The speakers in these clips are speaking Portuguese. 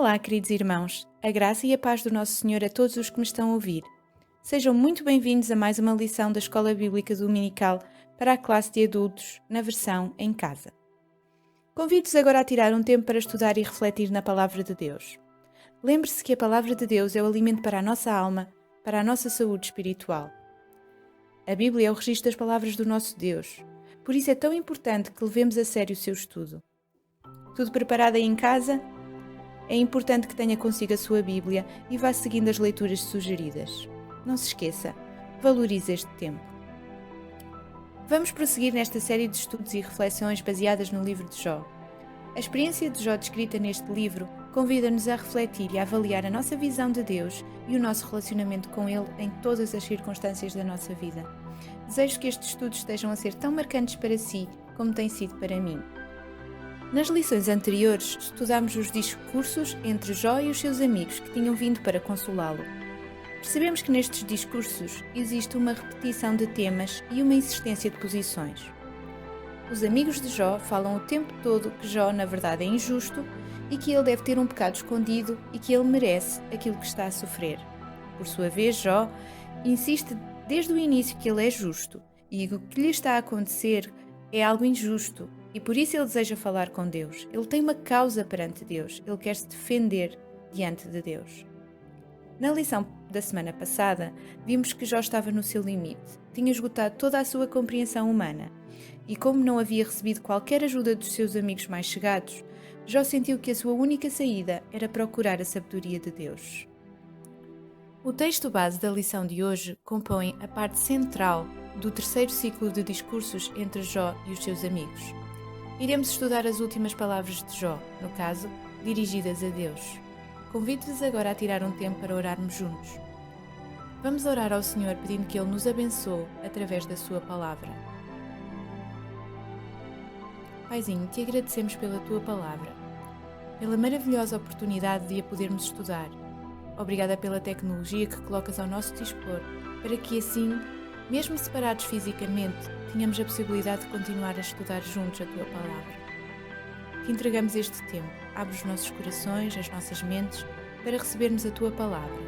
Olá, queridos irmãos, a graça e a paz do Nosso Senhor a todos os que me estão a ouvir. Sejam muito bem-vindos a mais uma lição da Escola Bíblica Dominical para a classe de adultos, na versão em casa. Convido-vos agora a tirar um tempo para estudar e refletir na Palavra de Deus. Lembre-se que a Palavra de Deus é o alimento para a nossa alma, para a nossa saúde espiritual. A Bíblia é o registro das palavras do nosso Deus, por isso é tão importante que levemos a sério o seu estudo. Tudo preparado aí em casa? É importante que tenha consigo a sua Bíblia e vá seguindo as leituras sugeridas. Não se esqueça, valorize este tempo. Vamos prosseguir nesta série de estudos e reflexões baseadas no livro de Jó. A experiência de Jó descrita neste livro convida-nos a refletir e a avaliar a nossa visão de Deus e o nosso relacionamento com Ele em todas as circunstâncias da nossa vida. Desejo que estes estudos estejam a ser tão marcantes para si como têm sido para mim. Nas lições anteriores, estudámos os discursos entre Jó e os seus amigos que tinham vindo para consolá-lo. Percebemos que nestes discursos existe uma repetição de temas e uma insistência de posições. Os amigos de Jó falam o tempo todo que Jó, na verdade, é injusto e que ele deve ter um pecado escondido e que ele merece aquilo que está a sofrer. Por sua vez, Jó insiste desde o início que ele é justo e o que lhe está a acontecer é algo injusto. E por isso ele deseja falar com Deus. Ele tem uma causa perante Deus. Ele quer se defender diante de Deus. Na lição da semana passada, vimos que Jó estava no seu limite. Tinha esgotado toda a sua compreensão humana. E como não havia recebido qualquer ajuda dos seus amigos mais chegados, Jó sentiu que a sua única saída era procurar a sabedoria de Deus. O texto base da lição de hoje compõe a parte central do terceiro ciclo de discursos entre Jó e os seus amigos. Iremos estudar as últimas palavras de Jó, no caso, dirigidas a Deus. Convido-vos agora a tirar um tempo para orarmos juntos. Vamos orar ao Senhor pedindo que Ele nos abençoe através da Sua palavra. Paizinho, te agradecemos pela Tua palavra, pela maravilhosa oportunidade de a podermos estudar. Obrigada pela tecnologia que colocas ao nosso dispor, para que assim, mesmo separados fisicamente, tenhamos a possibilidade de continuar a estudar juntos a Tua Palavra. Te entregamos este tempo, abre os nossos corações, as nossas mentes, para recebermos a Tua Palavra.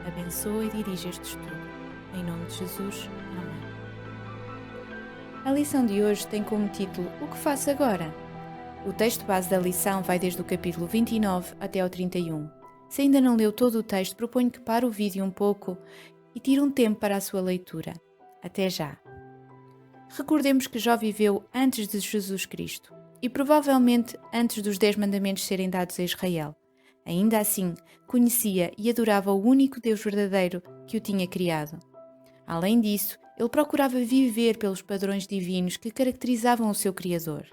Abençoa e dirige este estudo. Em nome de Jesus. Amém. A lição de hoje tem como título O que faço agora? O texto base da lição vai desde o capítulo 29 até ao 31. Se ainda não leu todo o texto, proponho que pare o vídeo um pouco e tire um tempo para a sua leitura. Até já! Recordemos que Jó viveu antes de Jesus Cristo e provavelmente antes dos 10 mandamentos serem dados a Israel. Ainda assim, conhecia e adorava o único Deus verdadeiro que o tinha criado. Além disso, ele procurava viver pelos padrões divinos que caracterizavam o seu Criador.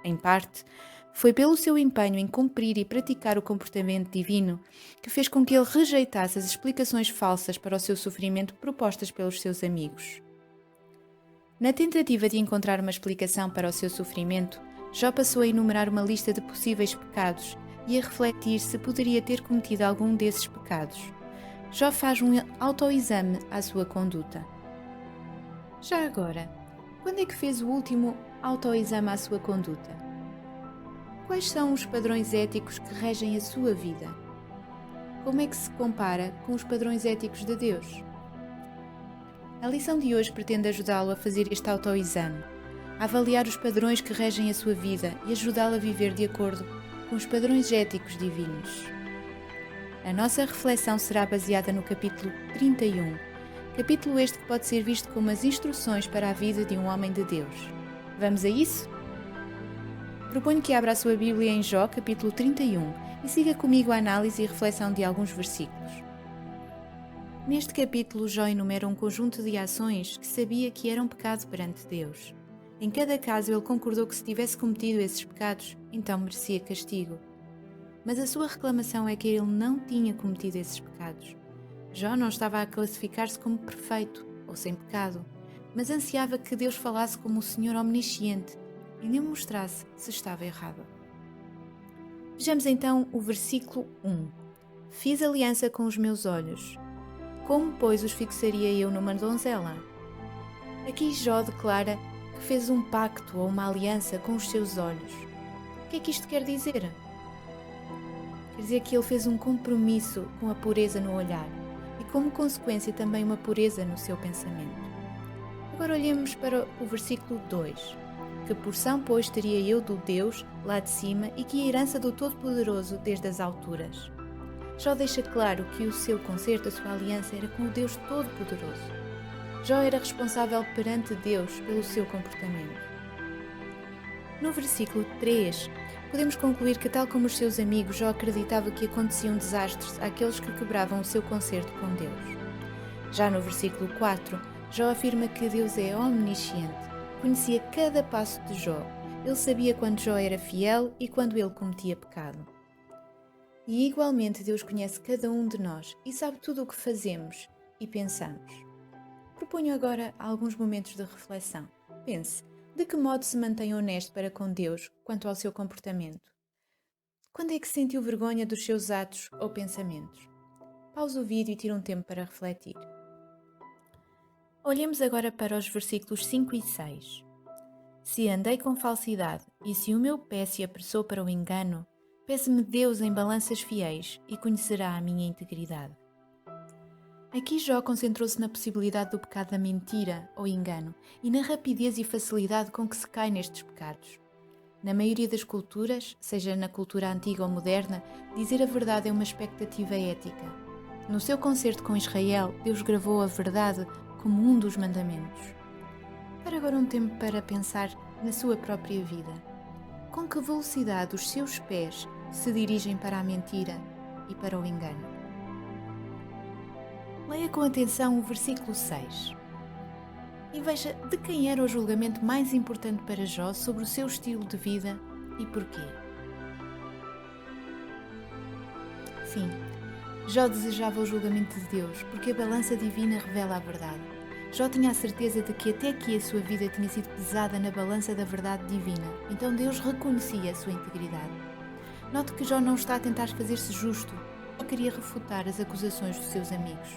Em parte, foi pelo seu empenho em cumprir e praticar o comportamento divino que fez com que ele rejeitasse as explicações falsas para o seu sofrimento propostas pelos seus amigos. Na tentativa de encontrar uma explicação para o seu sofrimento, Jó passou a enumerar uma lista de possíveis pecados e a refletir se poderia ter cometido algum desses pecados. Jó faz um autoexame à sua conduta. Já agora, quando é que fez o último autoexame à sua conduta? Quais são os padrões éticos que regem a sua vida? Como é que se compara com os padrões éticos de Deus? A lição de hoje pretende ajudá-lo a fazer este autoexame, a avaliar os padrões que regem a sua vida e ajudá-lo a viver de acordo com os padrões éticos divinos. A nossa reflexão será baseada no capítulo 31, capítulo este que pode ser visto como as instruções para a vida de um homem de Deus. Vamos a isso? Proponho que abra a sua Bíblia em Jó, capítulo 31, e siga comigo a análise e reflexão de alguns versículos. Neste capítulo, Jó enumera um conjunto de ações que sabia que eram pecado perante Deus. Em cada caso, ele concordou que se tivesse cometido esses pecados, então merecia castigo. Mas a sua reclamação é que ele não tinha cometido esses pecados. Jó não estava a classificar-se como perfeito ou sem pecado, mas ansiava que Deus falasse como o Senhor omnisciente e lhe mostrasse se estava errado. Vejamos então o versículo 1. Fiz aliança com os meus olhos. Como, pois, os fixaria eu numa donzela? Aqui Jó declara que fez um pacto ou uma aliança com os seus olhos. O que é que isto quer dizer? Quer dizer que ele fez um compromisso com a pureza no olhar e, como consequência, também uma pureza no seu pensamento. Agora olhemos para o versículo 2. Que porção, pois, teria eu do Deus lá de cima e que a herança do Todo-Poderoso desde as alturas? Jó deixa claro que o seu concerto, a sua aliança, era com o Deus Todo-Poderoso. Jó era responsável perante Deus pelo seu comportamento. No versículo 3, podemos concluir que, tal como os seus amigos, Jó acreditava que aconteciam desastres àqueles que quebravam o seu concerto com Deus. Já no versículo 4, Jó afirma que Deus é omnisciente, conhecia cada passo de Jó, ele sabia quando Jó era fiel e quando ele cometia pecado. E igualmente Deus conhece cada um de nós e sabe tudo o que fazemos e pensamos. Proponho agora alguns momentos de reflexão. Pense, de que modo se mantém honesto para com Deus quanto ao seu comportamento? Quando é que sentiu vergonha dos seus atos ou pensamentos? Pausa o vídeo e tira um tempo para refletir. Olhemos agora para os versículos 5 e 6. Se andei com falsidade e se o meu pé se apressou para o engano, pese-me Deus em balanças fiéis e conhecerá a minha integridade. Aqui Jó concentrou-se na possibilidade do pecado da mentira ou engano e na rapidez e facilidade com que se cai nestes pecados. Na maioria das culturas, seja na cultura antiga ou moderna, dizer a verdade é uma expectativa ética. No seu concerto com Israel, Deus gravou a verdade como um dos mandamentos. Para agora um tempo para pensar na sua própria vida. Com que velocidade os seus pés se dirigem para a mentira e para o engano? Leia com atenção o versículo 6 e veja de quem era o julgamento mais importante para Jó sobre o seu estilo de vida e porquê. Sim, Jó desejava o julgamento de Deus porque a balança divina revela a verdade. Jó tinha a certeza de que até aqui a sua vida tinha sido pesada na balança da verdade divina, então Deus reconhecia a sua integridade. Note que Jó não está a tentar fazer-se justo ou queria refutar as acusações dos seus amigos.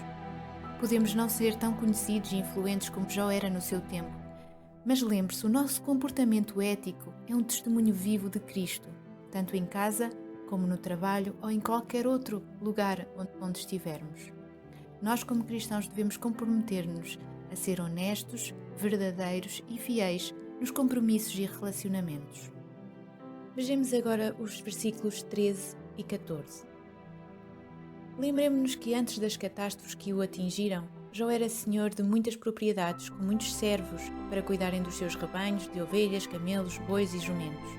Podemos não ser tão conhecidos e influentes como Jó era no seu tempo, mas lembre-se, o nosso comportamento ético é um testemunho vivo de Cristo, tanto em casa como no trabalho ou em qualquer outro lugar onde estivermos. Nós, como cristãos, devemos comprometer-nos a ser honestos, verdadeiros e fiéis nos compromissos e relacionamentos. Vejamos agora os versículos 13 e 14. Lembremos-nos que antes das catástrofes que o atingiram, Jó era senhor de muitas propriedades, com muitos servos para cuidarem dos seus rebanhos de ovelhas, camelos, bois e jumentos.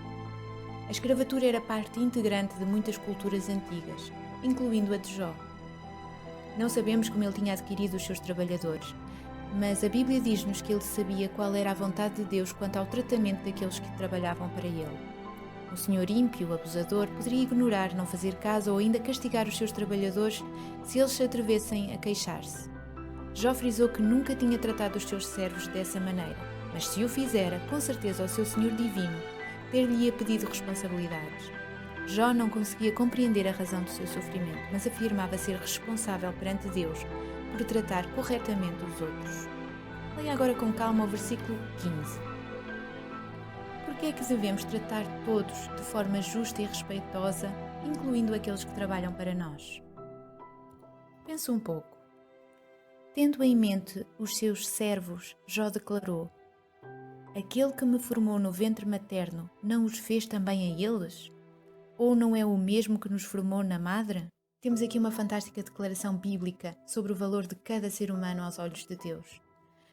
A escravatura era parte integrante de muitas culturas antigas, incluindo a de Jó. Não sabemos como ele tinha adquirido os seus trabalhadores, mas a Bíblia diz-nos que ele sabia qual era a vontade de Deus quanto ao tratamento daqueles que trabalhavam para ele. O senhor ímpio, o abusador, poderia ignorar, não fazer caso ou ainda castigar os seus trabalhadores se eles se atrevessem a queixar-se. Jó frisou que nunca tinha tratado os seus servos dessa maneira, mas se o fizera, com certeza o seu Senhor divino ter-lhe-ia pedido responsabilidades. Jó não conseguia compreender a razão do seu sofrimento, mas afirmava ser responsável perante Deus por tratar corretamente os outros. Leia agora com calma o versículo 15. Por que é que devemos tratar todos de forma justa e respeitosa, incluindo aqueles que trabalham para nós? Pense um pouco. Tendo em mente os seus servos, Jó declarou: aquele que me formou no ventre materno não os fez também a eles? Ou não é o mesmo que nos formou na madre? Temos aqui uma fantástica declaração bíblica sobre o valor de cada ser humano aos olhos de Deus.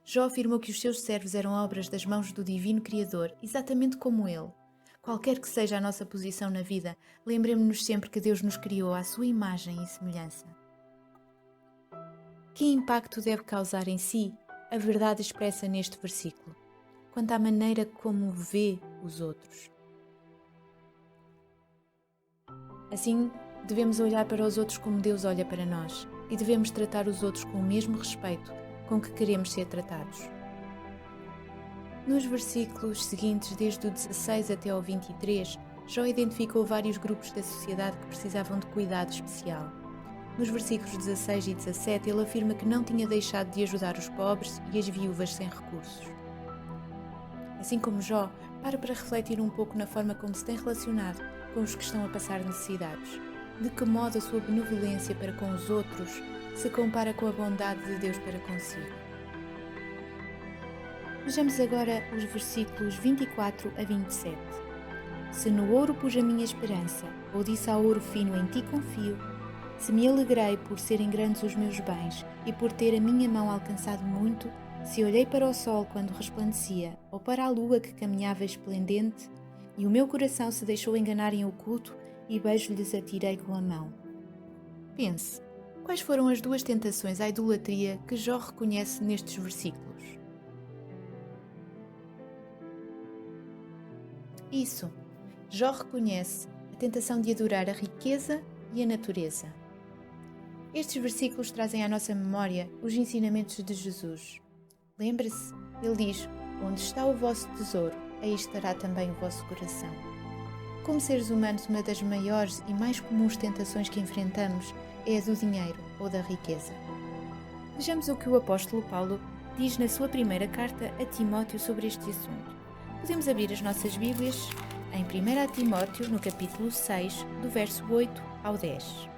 Jó afirmou que os seus servos eram obras das mãos do Divino Criador, exatamente como ele. Qualquer que seja a nossa posição na vida, lembremos-nos sempre que Deus nos criou à sua imagem e semelhança. Que impacto deve causar em si a verdade expressa neste versículo, quanto à maneira como vê os outros? Assim, devemos olhar para os outros como Deus olha para nós e devemos tratar os outros com o mesmo respeito com que queremos ser tratados. Nos versículos seguintes, desde o 16 até ao 23, Jó identificou vários grupos da sociedade que precisavam de cuidado especial. Nos versículos 16 e 17, ele afirma que não tinha deixado de ajudar os pobres e as viúvas sem recursos. Assim como Jó, para refletir um pouco na forma como se tem relacionado com os que estão a passar necessidades. De que modo a sua benevolência para com os outros se compara com a bondade de Deus para consigo? Vejamos agora os versículos 24 a 27. Se no ouro pus a minha esperança, ou disse ao ouro fino, em ti confio, se me alegrei por serem grandes os meus bens e por ter a minha mão alcançado muito, se olhei para o sol quando resplandecia, ou para a lua que caminhava esplendente, e o meu coração se deixou enganar em oculto, e beijo-lhes atirei com a mão. Pense, quais foram as duas tentações à idolatria que Jó reconhece nestes versículos? Isso, Jó reconhece a tentação de adorar a riqueza e a natureza. Estes versículos trazem à nossa memória os ensinamentos de Jesus. Lembre-se, ele diz: onde está o vosso tesouro, aí estará também o vosso coração. Como seres humanos, uma das maiores e mais comuns tentações que enfrentamos é a do dinheiro ou da riqueza. Vejamos o que o apóstolo Paulo diz na sua primeira carta a Timóteo sobre este assunto. Podemos abrir as nossas Bíblias em 1 Timóteo, no capítulo 6, do verso 8 ao 10.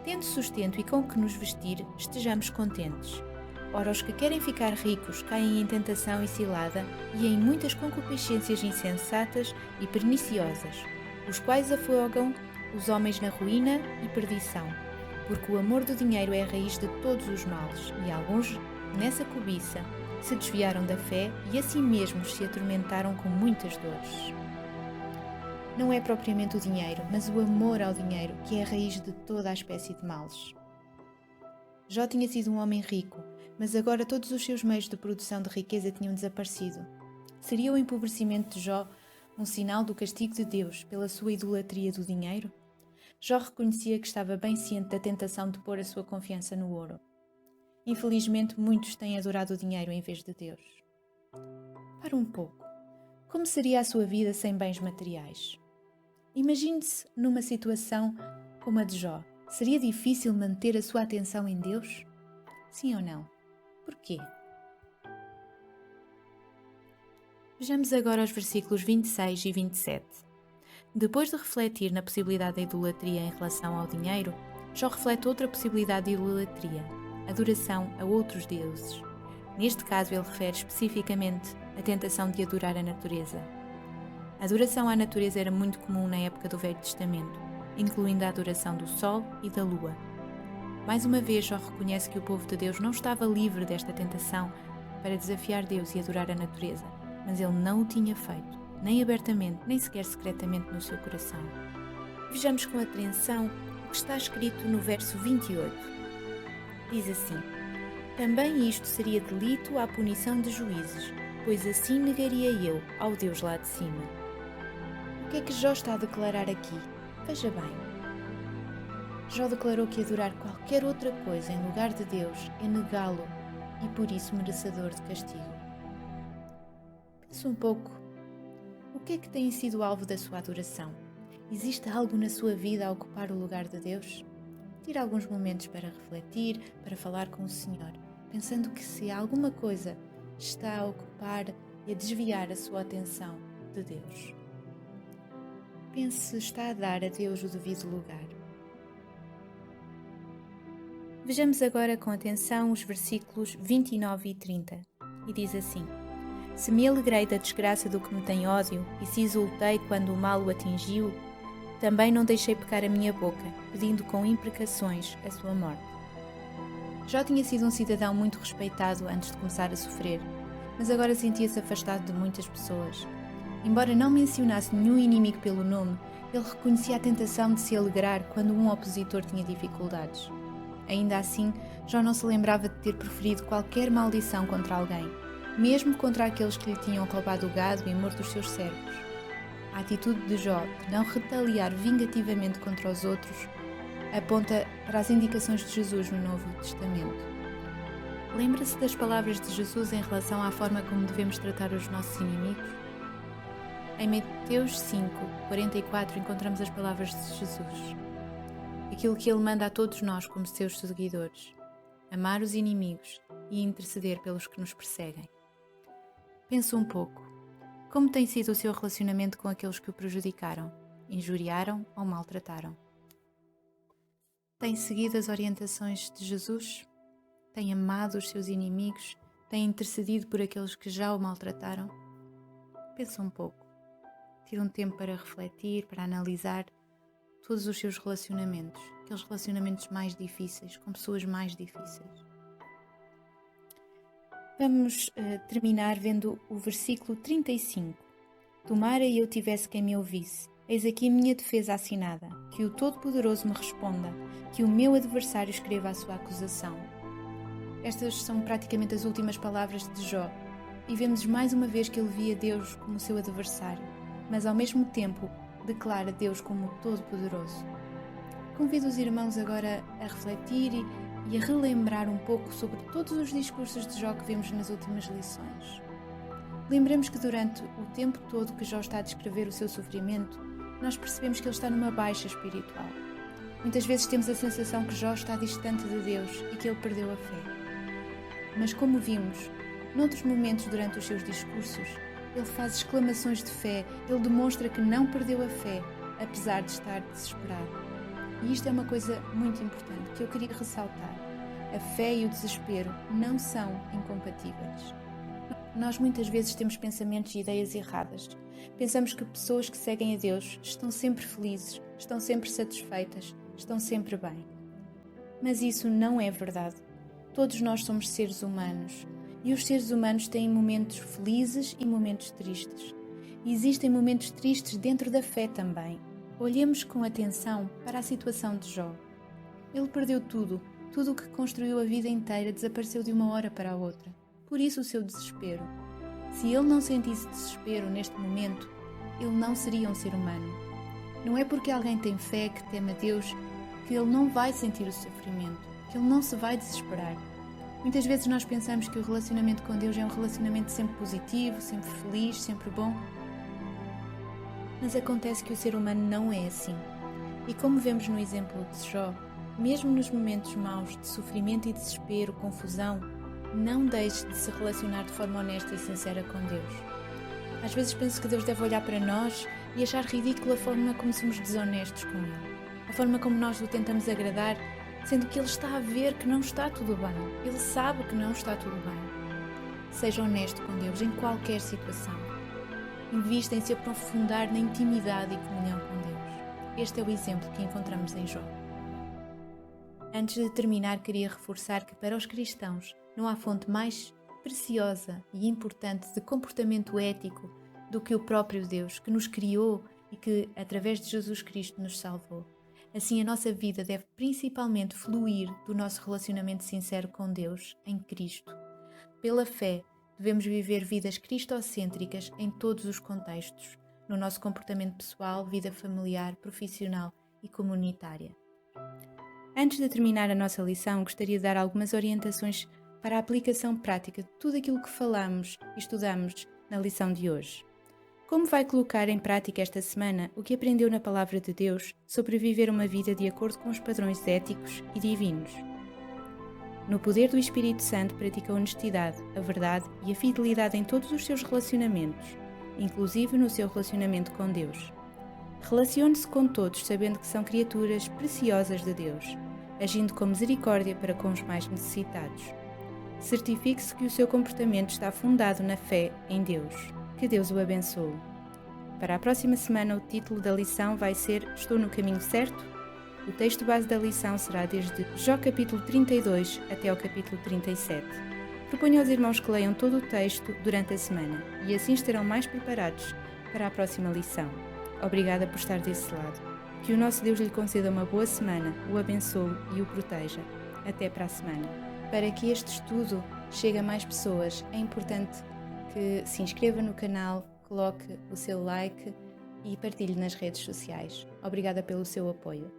Tendo sustento e com que nos vestir, estejamos contentes. Ora, os que querem ficar ricos caem em tentação e cilada e em muitas concupiscências insensatas e perniciosas, os quais afogam os homens na ruína e perdição, porque o amor do dinheiro é a raiz de todos os males, e alguns, nessa cobiça, se desviaram da fé e a si mesmos se atormentaram com muitas dores. Não é propriamente o dinheiro, mas o amor ao dinheiro que é a raiz de toda a espécie de males. Jó tinha sido um homem rico, mas agora todos os seus meios de produção de riqueza tinham desaparecido. Seria o empobrecimento de Jó um sinal do castigo de Deus pela sua idolatria do dinheiro? Jó reconhecia que estava bem ciente da tentação de pôr a sua confiança no ouro. Infelizmente, muitos têm adorado o dinheiro em vez de Deus. Para um pouco. Como seria a sua vida sem bens materiais? Imagine-se numa situação como a de Jó. Seria difícil manter a sua atenção em Deus? Sim ou não? Porquê? Vejamos agora os versículos 26 e 27. Depois de refletir na possibilidade da idolatria em relação ao dinheiro, Jó reflete outra possibilidade de idolatria, adoração a outros deuses. Neste caso, ele refere especificamente a tentação de adorar a natureza. A adoração à natureza era muito comum na época do Velho Testamento, incluindo a adoração do sol e da lua. Mais uma vez, Jó reconhece que o povo de Deus não estava livre desta tentação para desafiar Deus e adorar a natureza, mas ele não o tinha feito, nem abertamente, nem sequer secretamente no seu coração. Vejamos com atenção o que está escrito no verso 28. Diz assim: também isto seria delito à punição de juízes, pois assim negaria eu ao Deus lá de cima. O que é que Jó está a declarar aqui? Veja bem. Jó declarou que adorar qualquer outra coisa em lugar de Deus é negá-lo e por isso merecedor de castigo. Pense um pouco. O que é que tem sido o alvo da sua adoração? Existe algo na sua vida a ocupar o lugar de Deus? Tire alguns momentos para refletir, para falar com o Senhor, pensando que se alguma coisa está a ocupar e a desviar a sua atenção de Deus. Pense se está a dar a Deus o devido lugar. Vejamos agora com atenção os versículos 29 e 30, e diz assim: se me alegrei da desgraça do que me tem ódio, e se exultei quando o mal o atingiu, também não deixei pecar a minha boca, pedindo com imprecações a sua morte. Jó tinha sido um cidadão muito respeitado antes de começar a sofrer, mas agora sentia-se afastado de muitas pessoas. Embora não mencionasse nenhum inimigo pelo nome, ele reconhecia a tentação de se alegrar quando um opositor tinha dificuldades. Ainda assim, Jó não se lembrava de ter proferido qualquer maldição contra alguém, mesmo contra aqueles que lhe tinham roubado o gado e morto os seus servos. A atitude de Jó de não retaliar vingativamente contra os outros aponta para as indicações de Jesus no Novo Testamento. Lembra-se das palavras de Jesus em relação à forma como devemos tratar os nossos inimigos? Em Mateus 5, 44 encontramos as palavras de Jesus. Aquilo que ele manda a todos nós como seus seguidores: amar os inimigos e interceder pelos que nos perseguem. Pense um pouco. Como tem sido o seu relacionamento com aqueles que o prejudicaram, injuriaram ou maltrataram? Tem seguido as orientações de Jesus? Tem amado os seus inimigos? Tem intercedido por aqueles que já o maltrataram? Pensa um pouco. Tira um tempo para refletir, para analisar todos os seus relacionamentos, aqueles relacionamentos mais difíceis, com pessoas mais difíceis. Vamos terminar vendo o versículo 35. Tomara eu tivesse quem me ouvisse. Eis aqui a minha defesa assinada, que o Todo-Poderoso me responda, que o meu adversário escreva a sua acusação. Estas são praticamente as últimas palavras de Jó, e vemos mais uma vez que ele via Deus como seu adversário, mas ao mesmo tempo declara Deus como o Todo-Poderoso. Convido os irmãos agora a refletir e a relembrar um pouco sobre todos os discursos de Jó que vimos nas últimas lições. Lembremos que durante o tempo todo que Jó está a descrever o seu sofrimento, nós percebemos que ele está numa baixa espiritual. Muitas vezes temos a sensação que Jó está distante de Deus e que ele perdeu a fé. Mas como vimos, noutros momentos durante os seus discursos, ele faz exclamações de fé, ele demonstra que não perdeu a fé, apesar de estar desesperado. E isto é uma coisa muito importante que eu queria ressaltar. A fé e o desespero não são incompatíveis. Nós muitas vezes temos pensamentos e ideias erradas. Pensamos que pessoas que seguem a Deus estão sempre felizes, estão sempre satisfeitas, estão sempre bem. Mas isso não é verdade. Todos nós somos seres humanos e os seres humanos têm momentos felizes e momentos tristes. E existem momentos tristes dentro da fé também. Olhemos com atenção para a situação de Jó. Ele perdeu tudo o que construiu a vida inteira desapareceu de uma hora para a outra. Por isso o seu desespero. Se ele não sentisse desespero neste momento, ele não seria um ser humano. Não é porque alguém tem fé, que teme a Deus, que ele não vai sentir o sofrimento, que ele não se vai desesperar. Muitas vezes nós pensamos que o relacionamento com Deus é um relacionamento sempre positivo, sempre feliz, sempre bom. Mas acontece que o ser humano não é assim. E como vemos no exemplo de Jó, mesmo nos momentos maus de sofrimento e desespero, confusão, não deixe de se relacionar de forma honesta e sincera com Deus. Às vezes penso que Deus deve olhar para nós e achar ridícula a forma como somos desonestos com Ele. A forma como nós o tentamos agradar, sendo que Ele está a ver que não está tudo bem. Ele sabe que não está tudo bem. Seja honesto com Deus em qualquer situação. Invista em se aprofundar na intimidade e comunhão com Deus. Este é o exemplo que encontramos em Jó. Antes de terminar, queria reforçar que para os cristãos não há fonte mais preciosa e importante de comportamento ético do que o próprio Deus, que nos criou e que, através de Jesus Cristo, nos salvou. Assim, a nossa vida deve principalmente fluir do nosso relacionamento sincero com Deus, em Cristo. Pela fé, devemos viver vidas cristocêntricas em todos os contextos, no nosso comportamento pessoal, vida familiar, profissional e comunitária. Antes de terminar a nossa lição, gostaria de dar algumas orientações para a aplicação prática de tudo aquilo que falamos e estudamos na lição de hoje. Como vai colocar em prática esta semana o que aprendeu na Palavra de Deus sobre viver uma vida de acordo com os padrões éticos e divinos? No poder do Espírito Santo, pratica a honestidade, a verdade e a fidelidade em todos os seus relacionamentos, inclusive no seu relacionamento com Deus. Relacione-se com todos sabendo que são criaturas preciosas de Deus, agindo com misericórdia para com os mais necessitados. Certifique-se que o seu comportamento está fundado na fé em Deus. Que Deus o abençoe. Para a próxima semana, o título da lição vai ser Estou no caminho certo? O texto base da lição será desde Jó capítulo 32 até ao capítulo 37. Proponho aos irmãos que leiam todo o texto durante a semana e assim estarão mais preparados para a próxima lição. Obrigada por estar desse lado. Que o nosso Deus lhe conceda uma boa semana, o abençoe e o proteja. Até para a semana. Para que este estudo chegue a mais pessoas, é importante que se inscreva no canal, coloque o seu like e partilhe nas redes sociais. Obrigada pelo seu apoio.